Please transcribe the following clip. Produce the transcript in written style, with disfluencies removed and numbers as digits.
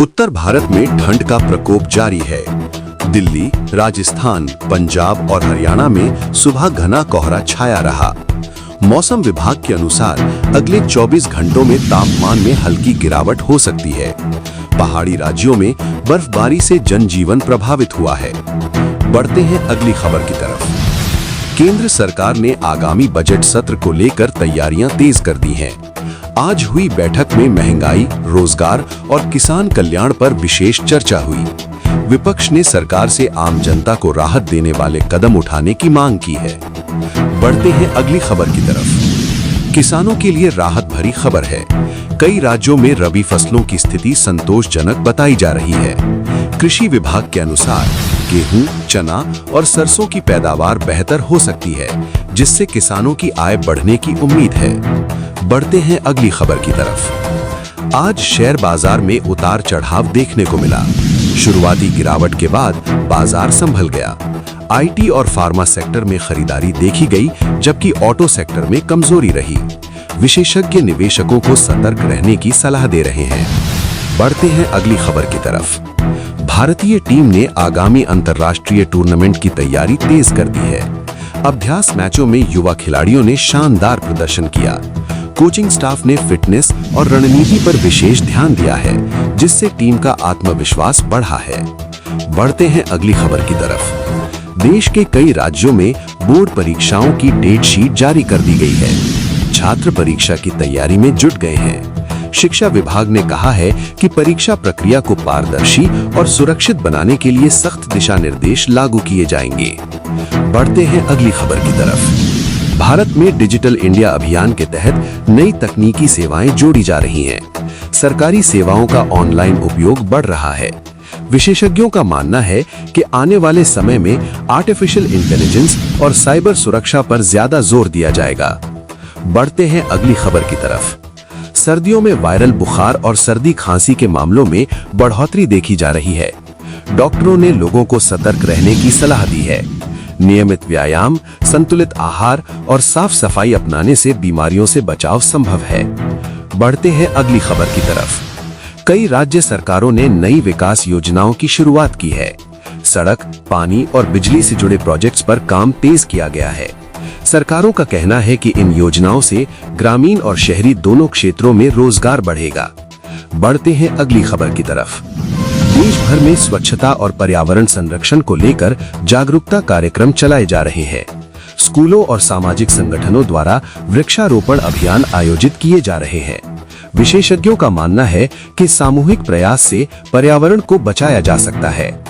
उत्तर भारत में ठंड का प्रकोप जारी है। दिल्ली, राजस्थान, पंजाब और हरियाणा में सुबह घना कोहरा छाया रहा। मौसम विभाग के अनुसार अगले 24 घंटों में तापमान में हल्की गिरावट हो सकती है। पहाड़ी राज्यों में बर्फबारी से जनजीवन प्रभावित हुआ है। बढ़ते हैं अगली खबर की तरफ। केंद्र सरकार ने आगामी बजट सत्र को लेकर तैयारियां तेज कर दी हैं। आज हुई बैठक में महंगाई, रोजगार और किसान कल्याण पर विशेष चर्चा हुई। विपक्ष ने सरकार से आम जनता को राहत देने वाले कदम उठाने की मांग की है। बढ़ते हैं अगली खबर की तरफ। किसानों के लिए राहत भरी खबर है। कई राज्यों में रबी फसलों की स्थिति संतोषजनक बताई जा रही है। कृषि विभाग के अनुसार गेहूं, चना और सरसों की पैदावार बेहतर हो सकती है, जिससे किसानों की आय बढ़ने की उम्मीद है। बढ़ते हैं अगली खबर की तरफ। आज शेयर बाजार में उतार चढ़ाव देखने को मिला। शुरुआती गिरावट के बाद बाजार संभल गया। आईटी और फार्मा सेक्टर में खरीदारी देखी गई, जबकि ऑटो सेक्टर में कमजोरी रही। विशेषज्ञ निवेशकों को सतर्क रहने की सलाह दे रहे हैं। बढ़ते हैं अगली खबर की तरफ। भारतीय टीम ने आगामी अंतर्राष्ट्रीय टूर्नामेंट की तैयारी तेज कर दी है। अभ्यास मैचों में युवा खिलाड़ियों ने शानदार प्रदर्शन किया। कोचिंग स्टाफ ने फिटनेस और रणनीति पर विशेष ध्यान दिया है, जिससे टीम का आत्मविश्वास बढ़ा है। बढ़ते हैं अगली खबर की तरफ। देश के कई राज्यों में बोर्ड परीक्षाओं की डेट शीट जारी कर दी गई है। छात्र परीक्षा की तैयारी में जुट गए हैं। शिक्षा विभाग ने कहा है कि परीक्षा प्रक्रिया को पारदर्शी और सुरक्षित बनाने के लिए सख्त दिशा निर्देश लागू किए जाएंगे। बढ़ते हैं अगली खबर की तरफ। भारत में डिजिटल इंडिया अभियान के तहत नई तकनीकी सेवाएं जोड़ी जा रही हैं। सरकारी सेवाओं का ऑनलाइन उपयोग बढ़ रहा है। विशेषज्ञों का मानना है कि आने वाले समय में आर्टिफिशियल इंटेलिजेंस और साइबर सुरक्षा पर ज्यादा जोर दिया जाएगा। बढ़ते हैं अगली खबर की तरफ। सर्दियों में वायरल बुखार और सर्दी खांसी के मामलों में बढ़ोतरी देखी जा रही है। डॉक्टरों ने लोगों को सतर्क रहने की सलाह दी है। नियमित व्यायाम, संतुलित आहार और साफ सफाई अपनाने से बीमारियों से बचाव संभव है। बढ़ते हैं अगली खबर की तरफ। कई राज्य सरकारों ने नई विकास योजनाओं की शुरुआत की है। सड़क, पानी और बिजली से जुड़े प्रोजेक्ट्स पर काम तेज किया गया है। सरकारों का कहना है कि इन योजनाओं से ग्रामीण और शहरी दोनों क्षेत्रों में रोजगार बढ़ेगा। बढ़ते हैं अगली खबर की तरफ। देश भर में स्वच्छता और पर्यावरण संरक्षण को लेकर जागरूकता कार्यक्रम चलाए जा रहे हैं। स्कूलों और सामाजिक संगठनों द्वारा वृक्षारोपण अभियान आयोजित किए जा रहे हैं। विशेषज्ञों का मानना है कि सामूहिक प्रयास से पर्यावरण को बचाया जा सकता है।